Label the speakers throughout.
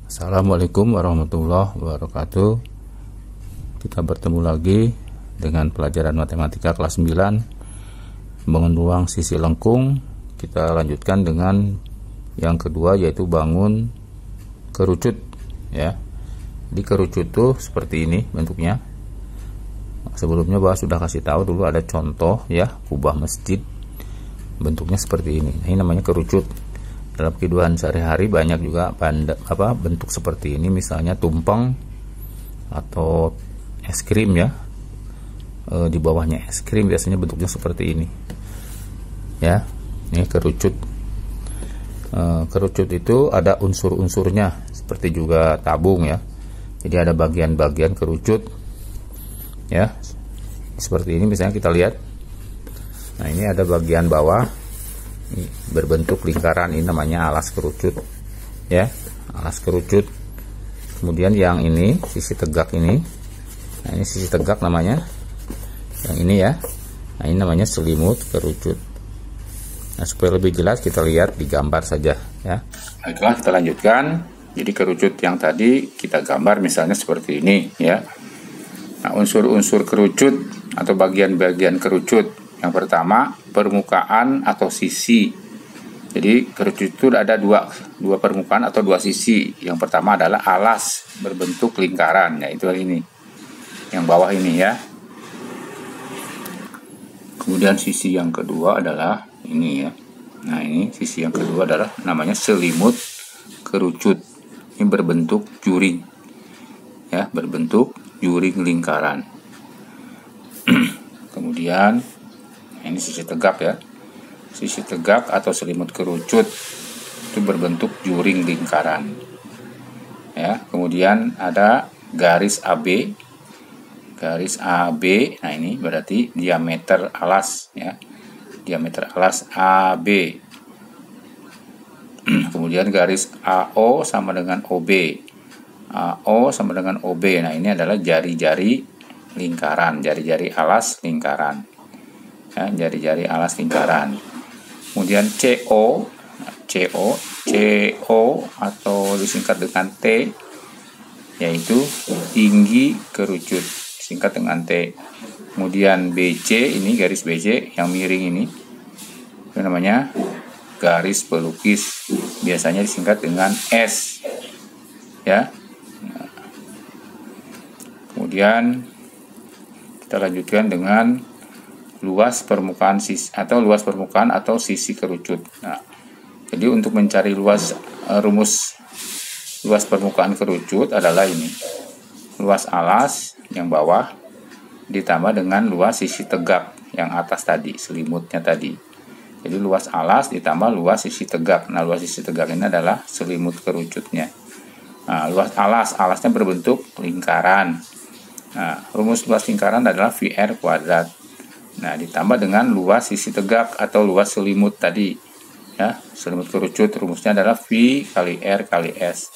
Speaker 1: Assalamualaikum warahmatullahi wabarakatuh. Kita bertemu lagi dengan pelajaran matematika kelas 9, bangun ruang sisi lengkung. Kita lanjutkan dengan yang kedua, yaitu bangun kerucut ya. Di kerucut tuh seperti ini bentuknya. Sebelumnya Bapak sudah kasih tahu dulu ada contoh ya, kubah masjid. Bentuknya seperti ini. Ini namanya kerucut. Dalam kehidupan sehari-hari banyak juga bentuk seperti ini, misalnya tumpeng atau es krim ya. Di bawahnya es krim biasanya bentuknya seperti ini ya. Ini kerucut. Kerucut itu ada unsur-unsurnya seperti juga tabung ya. Jadi ada bagian-bagian kerucut ya, seperti ini. Misalnya kita lihat, nah ini ada bagian bawah ini berbentuk lingkaran, ini namanya alas kerucut ya, alas kerucut. Kemudian yang ini sisi tegak ini, nah ini sisi tegak namanya, yang ini ya, nah ini namanya selimut kerucut. Nah supaya lebih jelas kita lihat di gambar saja ya. Baiklah, kita lanjutkan. Jadi kerucut yang tadi kita gambar misalnya seperti ini ya. Nah unsur-unsur kerucut atau bagian-bagian kerucut, yang pertama permukaan atau sisi. Jadi kerucut itu ada dua permukaan atau dua sisi. Yang pertama adalah alas berbentuk lingkaran, yaitu ini, yang bawah ini ya. Kemudian sisi yang kedua adalah ini ya. Nah ini sisi yang kedua adalah namanya selimut kerucut. Ini berbentuk juring ya, berbentuk juring lingkaran. Kemudian ini sisi tegak ya. Sisi tegak atau selimut kerucut itu berbentuk juring lingkaran ya. Kemudian ada garis AB. Garis AB, nah ini berarti diameter alas ya. Diameter alas AB. Kemudian garis AO sama dengan OB. AO sama dengan OB. Nah ini adalah jari-jari lingkaran, jari-jari alas lingkaran ya, jari-jari alas lingkaran. Kemudian CO atau disingkat dengan T, yaitu tinggi kerucut, disingkat dengan T. Kemudian BC, ini garis BC yang miring ini, itu namanya garis pelukis, biasanya disingkat dengan S ya. Kemudian kita lanjutkan dengan luas permukaan atau sisi kerucut. Nah, jadi untuk mencari rumus luas permukaan kerucut adalah ini, luas alas yang bawah ditambah dengan luas sisi tegak yang atas tadi, selimutnya tadi. Jadi luas alas ditambah luas sisi tegak. Nah luas sisi tegak ini adalah selimut kerucutnya. Nah luas alasnya berbentuk lingkaran. Nah rumus luas lingkaran adalah VR kuadrat. Nah ditambah dengan luas sisi tegak atau luas selimut tadi ya, selimut kerucut, rumusnya adalah V kali R kali S.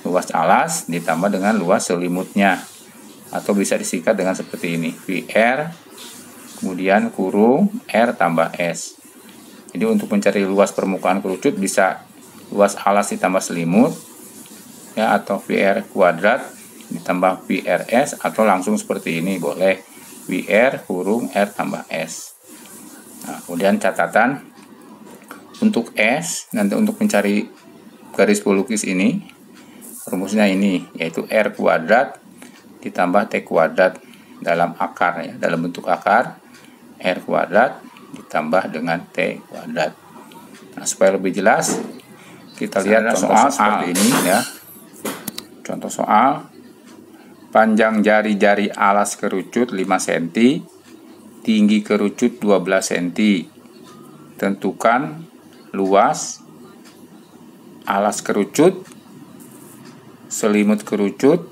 Speaker 1: Luas alas ditambah dengan luas selimutnya, atau bisa disingkat dengan seperti ini, VR kemudian kurung R tambah S. Jadi untuk mencari luas permukaan kerucut bisa luas alas ditambah selimut ya, atau VR kuadrat ditambah VRS, atau langsung seperti ini boleh, VR kurung R tambah S. Nah, kemudian catatan untuk S, nanti untuk mencari garis pelukis ini, rumusnya ini, yaitu R kuadrat ditambah T kuadrat dalam akar ya, dalam bentuk akar, R kuadrat ditambah dengan T kuadrat. Nah, supaya lebih jelas, kita lihat soal seperti ini ya. Contoh soal, panjang jari-jari alas kerucut 5 cm, tinggi kerucut 12 cm. Tentukan luas alas kerucut, selimut kerucut,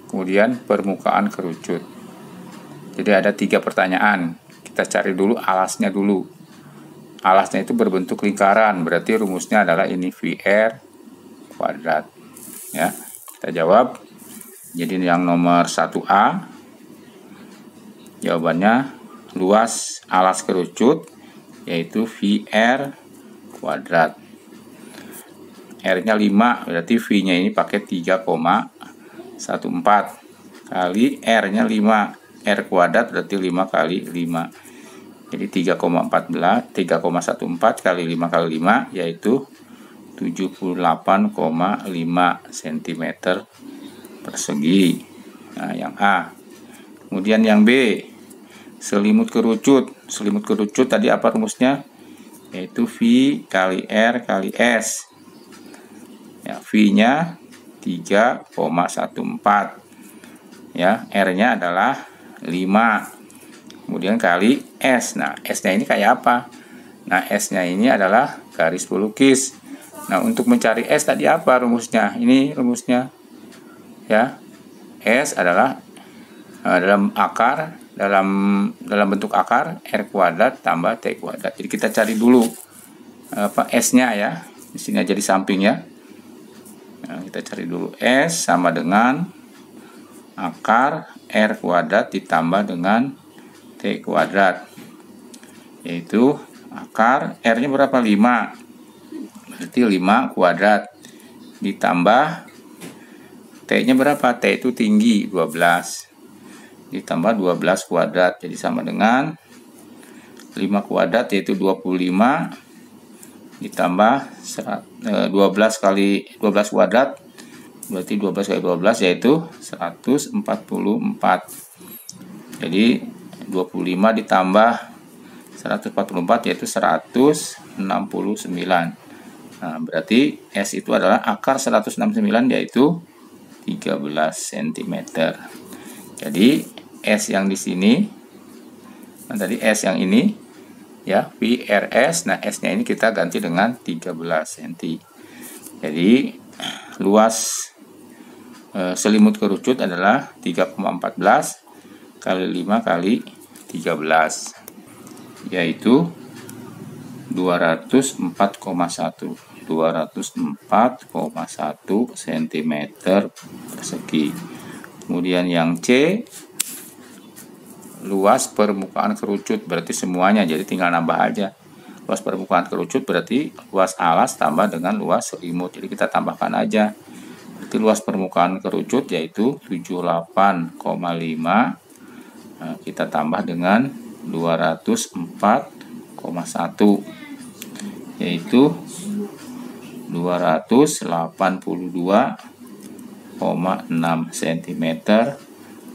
Speaker 1: kemudian permukaan kerucut. Jadi ada 3 pertanyaan. Kita cari dulu alasnya dulu. Alasnya itu berbentuk lingkaran, berarti rumusnya adalah ini VR kuadrat ya. Kita jawab. Jadi yang nomor 1A, jawabannya luas alas kerucut yaitu VR kuadrat. R-nya 5, berarti V-nya ini pakai 3,14 kali R-nya 5. R kuadrat berarti 5 kali 5. Jadi 3,14 kali 5 kali 5 yaitu 78,5 cm persegi. Nah, yang A. Kemudian yang B, selimut kerucut. Selimut kerucut tadi apa rumusnya? Yaitu V kali R kali S. Ya, V-nya 3,14. Ya, R-nya adalah 5. Kemudian kali S. Nah, S-nya ini kayak apa? Nah, S-nya ini adalah garis pelukis. Nah, untuk mencari S tadi apa rumusnya? Ini rumusnya. Ya. S adalah dalam bentuk akar R kuadrat tambah T kuadrat. Jadi kita cari dulu S-nya ya. Di sini aja di sampingnya. Nah, kita cari dulu S sama dengan akar R kuadrat ditambah dengan T kuadrat, yaitu akar R-nya berapa? 5, berarti 5 kuadrat ditambah T-nya berapa? T itu tinggi 12 ditambah 12 kuadrat, jadi sama dengan 5 kuadrat yaitu 25 ditambah 12 kali 12 kuadrat, berarti 12 kali 12 yaitu 144. Jadi 25 ditambah 144 yaitu 169. Nah, berarti S itu adalah akar 169 yaitu 13 cm. Jadi S yang di sini, nah tadi S yang ini ya, VRS. Nah, S-nya ini kita ganti dengan 13 cm. Jadi luas selimut kerucut adalah 3,14 kali 5 kali 13, yaitu 204,1 cm persegi. Kemudian yang C, luas permukaan kerucut, berarti semuanya, jadi tinggal nambah aja. Luas permukaan kerucut berarti luas alas tambah dengan luas selimut, jadi kita tambahkan aja. Berarti luas permukaan kerucut yaitu 78,5, kita tambah dengan 204,1 yaitu 282,6 cm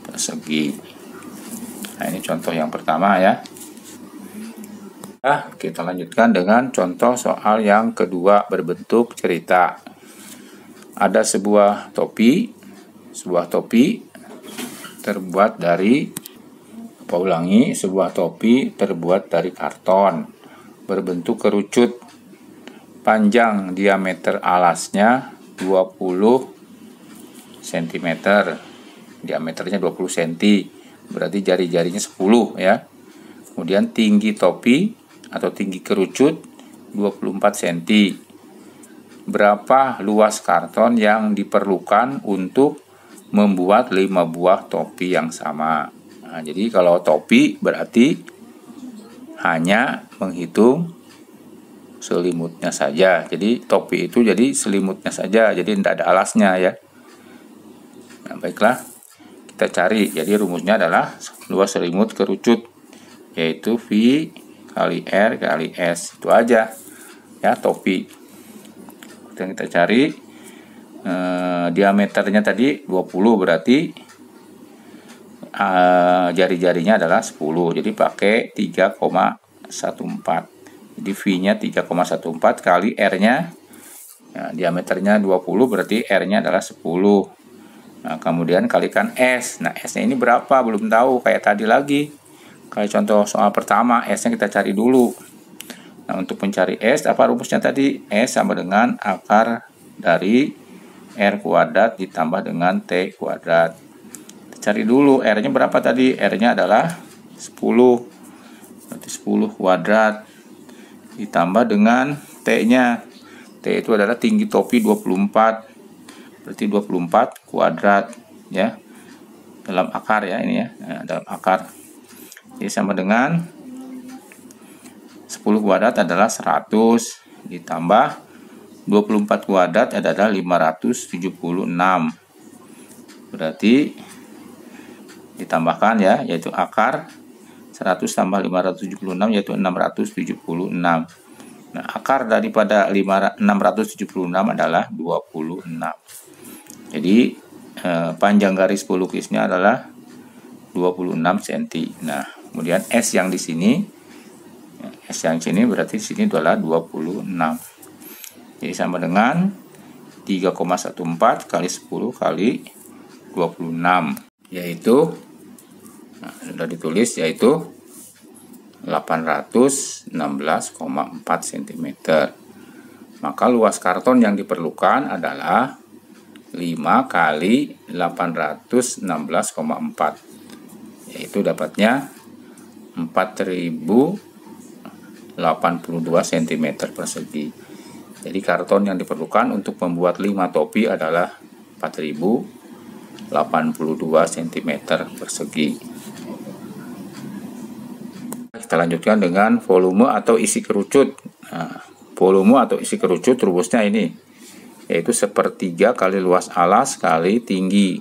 Speaker 1: persegi. Nah, ini contoh yang pertama ya. Nah, kita lanjutkan dengan contoh soal yang kedua berbentuk cerita. Ada sebuah topi terbuat dari, sebuah topi terbuat dari karton berbentuk kerucut. Panjang diameter alasnya 20 cm. Diameternya 20 cm. Berarti jari-jarinya 10 ya. Kemudian tinggi topi atau tinggi kerucut 24 cm. Berapa luas karton yang diperlukan untuk membuat 5 buah topi yang sama? Nah, jadi kalau topi berarti hanya menghitung selimutnya saja. Jadi topi itu jadi selimutnya saja, jadi tidak ada alasnya ya. Nah, baiklah, kita cari. Jadi rumusnya adalah luas selimut kerucut yaitu V kali R kali S. Itu aja ya, topi. Kemudian kita cari diameternya tadi 20, berarti jari-jarinya adalah 10, jadi pakai 3,14. Jadi V-nya 3,14 kali R-nya, nah, diameternya 20 berarti R-nya adalah 10. Nah, kemudian kalikan S. Nah, S-nya ini berapa? Belum tahu, kayak tadi lagi. Kayak contoh soal pertama, S-nya kita cari dulu. Nah, untuk mencari S, apa rumusnya tadi? S sama dengan akar dari R kuadrat ditambah dengan T kuadrat. Cari dulu R-nya berapa tadi? R-nya adalah 10. Berarti 10 kuadrat ditambah dengan T-nya. T itu adalah tinggi topi 24. Berarti 24 kuadrat ya. Dalam akar ya ini ya. Nah, dalam akar. Jadi sama dengan 10 kuadrat adalah 100 ditambah 24 kuadrat adalah 576. Berarti ditambahkan ya, yaitu akar 100 tambah 576 yaitu 676. Nah, akar daripada 676 adalah 26. Jadi panjang garis pelukisnya adalah 26 cm. Nah, kemudian S yang di sini, S yang sini berarti di sini adalah 26. Jadi sama dengan 3,14 kali 10 kali 26, yaitu sudah ditulis, yaitu 816,4 cm. Maka luas karton yang diperlukan adalah 5 kali 816,4, yaitu dapatnya 4082 cm persegi. Jadi karton yang diperlukan untuk membuat 5 topi adalah 4082 cm persegi. Kita lanjutkan dengan volume atau isi kerucut. Nah, volume atau isi kerucut rumusnya ini, yaitu 1/3 kali luas alas kali tinggi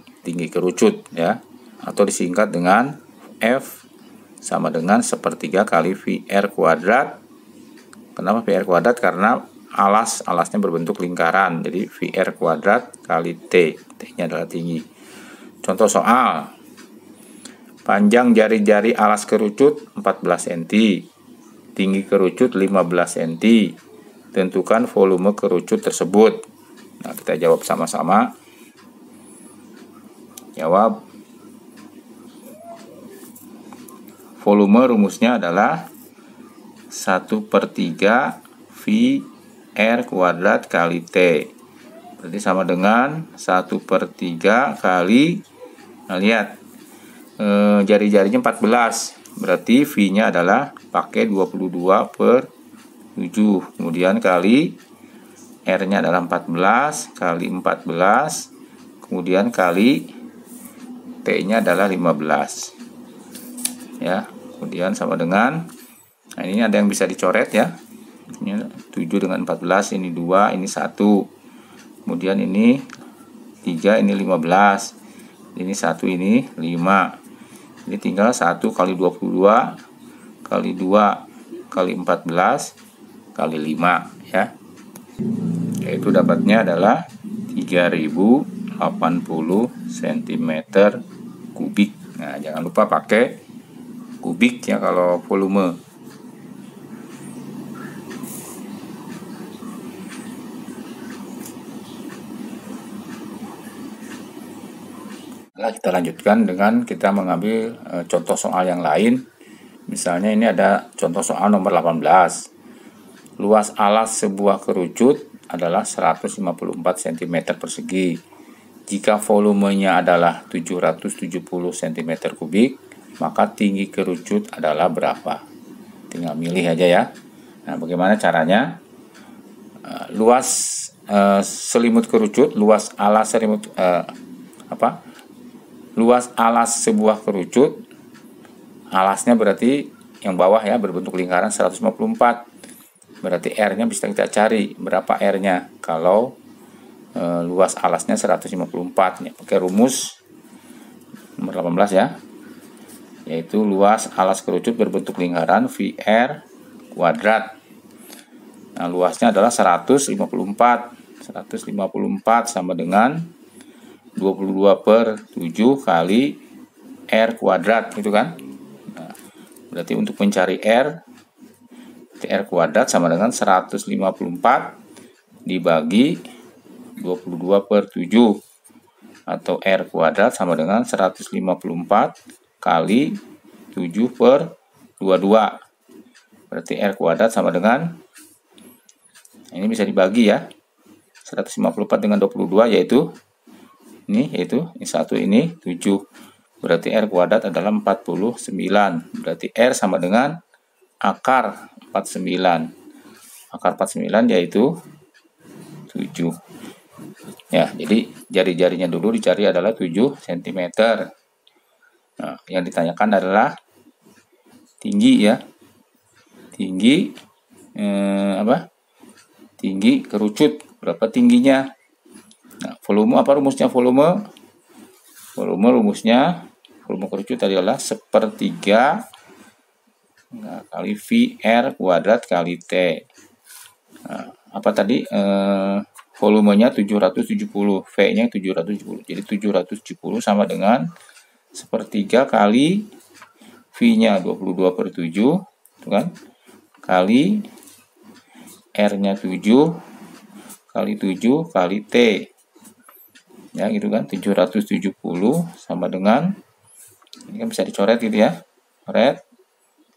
Speaker 1: kerucut ya, atau disingkat dengan F sama dengan 1/3 kali VR kuadrat. Kenapa VR kuadrat? Karena alasnya berbentuk lingkaran, jadi VR kuadrat kali T nya adalah tinggi. Contoh soal, panjang jari-jari alas kerucut 14 cm, tinggi kerucut 15 cm, tentukan volume kerucut tersebut. Nah, kita jawab sama-sama. Jawab. Volume rumusnya adalah 1/3 VR kuadrat kali T. Berarti sama dengan 1/3 kali, nah lihat, jari-jarinya 14. Berarti V-nya adalah pakai 22/7. Kemudian kali R-nya adalah 14 kali 14. Kemudian kali T-nya adalah 15. Ya, kemudian sama dengan, nah ini ada yang bisa dicoret ya. Ini 7 dengan 14, ini 2, ini 1. Kemudian ini 3, ini 15. Ini 1, ini 5. Ini tinggal 1 kali 22 kali 2 kali 14 kali 5 ya. Yaitu dapatnya adalah 3080 cm kubik. Nah, jangan lupa pakai kubik ya kalau volume. Kita lanjutkan dengan kita mengambil contoh soal yang lain. Misalnya ini ada contoh soal nomor 18. Luas alas sebuah kerucut adalah 154 cm persegi. Jika volumenya adalah 770 cm kubik, maka tinggi kerucut adalah berapa? Tinggal milih aja ya. Nah, bagaimana caranya? Luas selimut kerucut, luas alas selimut luas alas sebuah kerucut, alasnya berarti yang bawah ya, berbentuk lingkaran 154. Berarti R-nya bisa kita cari berapa R-nya kalau luas alasnya 154 ya. Pakai rumus nomor 18 ya, yaitu luas alas kerucut berbentuk lingkaran VR kuadrat. Nah, luasnya adalah 154 sama dengan 22/7 kali R kuadrat gitu kan. Nah, berarti untuk mencari R kuadrat sama dengan 154 dibagi 22/7, atau R kuadrat sama dengan 154 kali 7/22. Berarti R kuadrat sama dengan, ini bisa dibagi ya, 154 dengan 22 yaitu ini, satu ini 7. Berarti R kuadrat adalah 49. Berarti R sama dengan akar 49. Akar 49 yaitu 7. Ya, jadi jari-jarinya dulu dicari adalah 7 cm. Nah, yang ditanyakan adalah tinggi ya. Tinggi tinggi kerucut berapa tingginya. Nah, volume apa rumusnya? Volume rumusnya, volume kerucut adalah 1/3 kali VR kuadrat kali T. Nah, apa tadi? Volumenya 770, V-nya 770. Jadi 770 sama dengan 1/3 kali V-nya 22/7, itu kan? Kali R-nya 7 kali 7 kali T. Ya, gitu kan? 770 sama dengan, ini kan bisa dicoret gitu ya. Coret.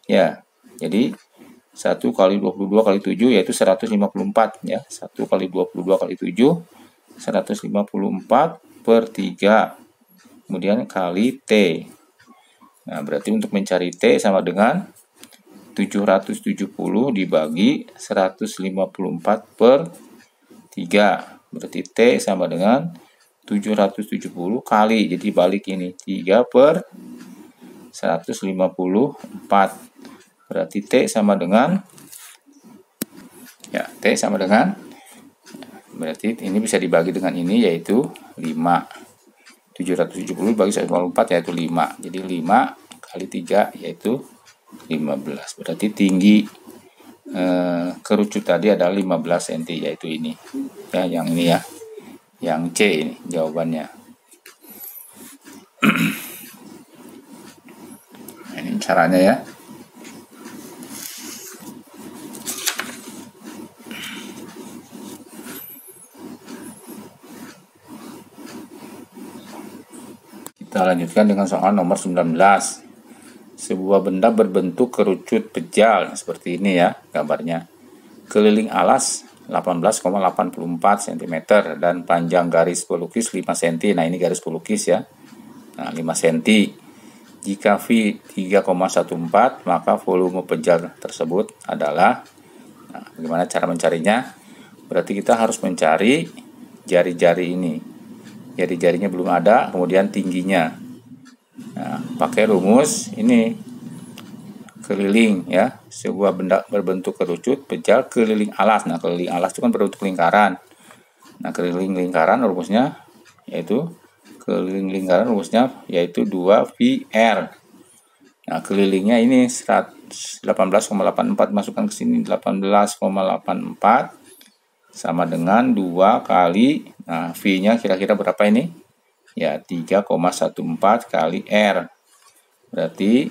Speaker 1: Ya. Jadi 1 kali 22 kali 7 yaitu 154 ya. 1 kali 22 kali 7 154/3. Kemudian kali T. Nah, berarti untuk mencari T sama dengan 770 dibagi 154/3. Berarti T sama dengan 770 kali. Jadi balik ini 3/154. Berarti T sama dengan, ya, T sama dengan, berarti ini bisa dibagi dengan ini yaitu 5. 770 dibagi 154 yaitu 5. Jadi 5 kali 3 yaitu 15. Berarti tinggi kerucut tadi adalah 15 cm, yaitu ini. Ya, yang ini ya. Yang C ini jawabannya. Ini caranya ya. Kita lanjutkan dengan soal nomor 19. Sebuah benda berbentuk kerucut pejal seperti ini ya gambarnya. Keliling alas 18,84 cm dan panjang garis pelukis 5 cm. Nah, ini garis pelukis ya. Nah, 5 cm. Jika V 3,14, maka volume pejal tersebut adalah, nah, bagaimana cara mencarinya? Berarti kita harus mencari jari-jari ini. Jari-jarinya belum ada, kemudian tingginya. Nah, pakai rumus ini keliling ya, sebuah benda berbentuk kerucut pejal keliling alas. Nah, keliling alas itu kan berbentuk lingkaran. Nah, keliling lingkaran rumusnya yaitu 2VR. Nah, kelilingnya ini 18,84, masukkan ke sini 18,84 sama dengan 2 kali, nah, V-nya kira-kira berapa ini? Ya, 3,14 kali R. Berarti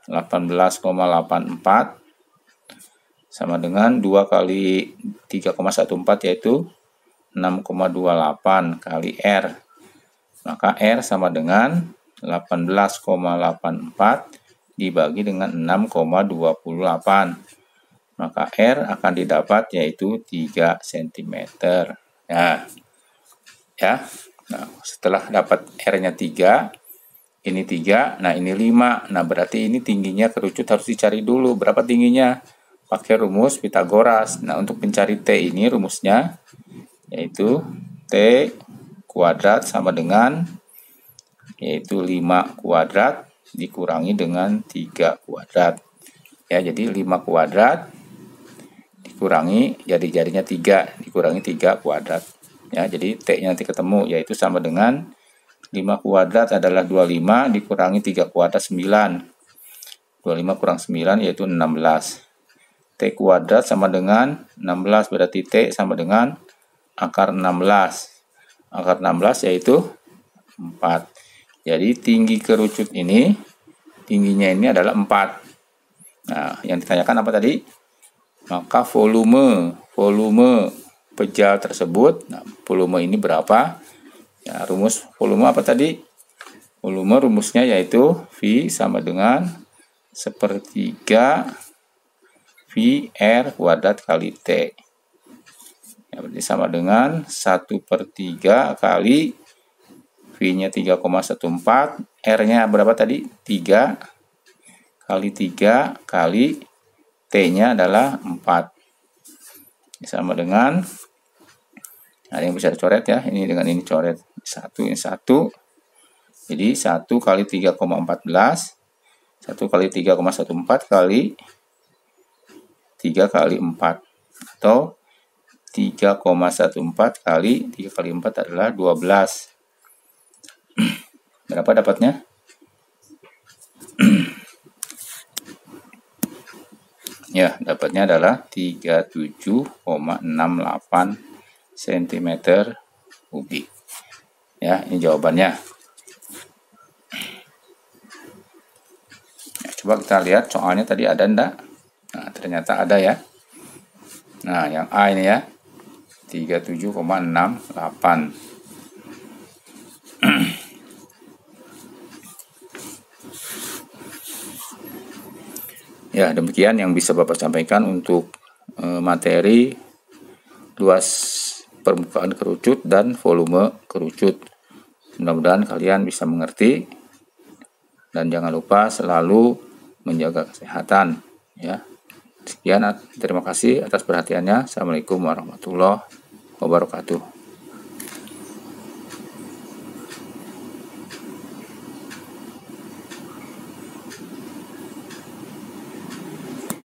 Speaker 1: 18,84 sama dengan 2 kali 3,14 yaitu 6,28 kali R. Maka R sama dengan 18,84 dibagi dengan 6,28. Maka R akan didapat yaitu 3 cm. Nah, ya. Nah, setelah dapat R-nya 3, ini 3, nah ini 5. Nah, berarti ini tingginya kerucut harus dicari dulu. Berapa tingginya? Pakai rumus Pitagoras. Nah, untuk mencari T ini rumusnya yaitu T kuadrat sama dengan yaitu 5 kuadrat dikurangi dengan 3 kuadrat. Ya, jadi 5 kuadrat dikurangi jari-jarinya 3 dikurangi 3 kuadrat. Ya, jadi T-nya nanti ketemu yaitu sama dengan 5 kuadrat adalah 25 dikurangi 3 kuadrat 9. 25 kurang 9 yaitu 16. T kuadrat sama dengan 16, berarti T sama dengan akar 16. Akar 16 yaitu 4. Jadi tinggi kerucut ini, tingginya ini adalah 4. Nah, yang ditanyakan apa tadi? Maka volume pejal tersebut, nah, volume ini berapa? Ya, rumus volume apa tadi? Volume rumusnya yaitu V sama dengan 1/3 VR kuadrat kali T. Ya, berarti sama dengan 1/3 kali V-nya 3,14, R-nya berapa tadi? 3 kali 3 kali T-nya adalah 4. Sama dengan, ada yang bisa dicoret ya, ini dengan ini coret. 1, ini 1. Jadi 1 kali 3,14, 1 kali 3,14 kali 3 kali 4. Atau 3,14 kali 3 kali 4 adalah 12. Berapa dapatnya? Ya, dapatnya adalah 37,68 cm kubik. Ya, ini jawabannya. Ya, coba kita lihat soalnya tadi ada enggak? Nah, ternyata ada ya. Nah, yang A ini ya. 37,68. Ya, demikian yang bisa Bapak sampaikan untuk materi luas permukaan kerucut dan volume kerucut. Mudah-mudahan kalian bisa mengerti dan jangan lupa selalu menjaga kesehatan ya. Sekian, terima kasih atas perhatiannya. Assalamualaikum warahmatullahi wabarakatuh.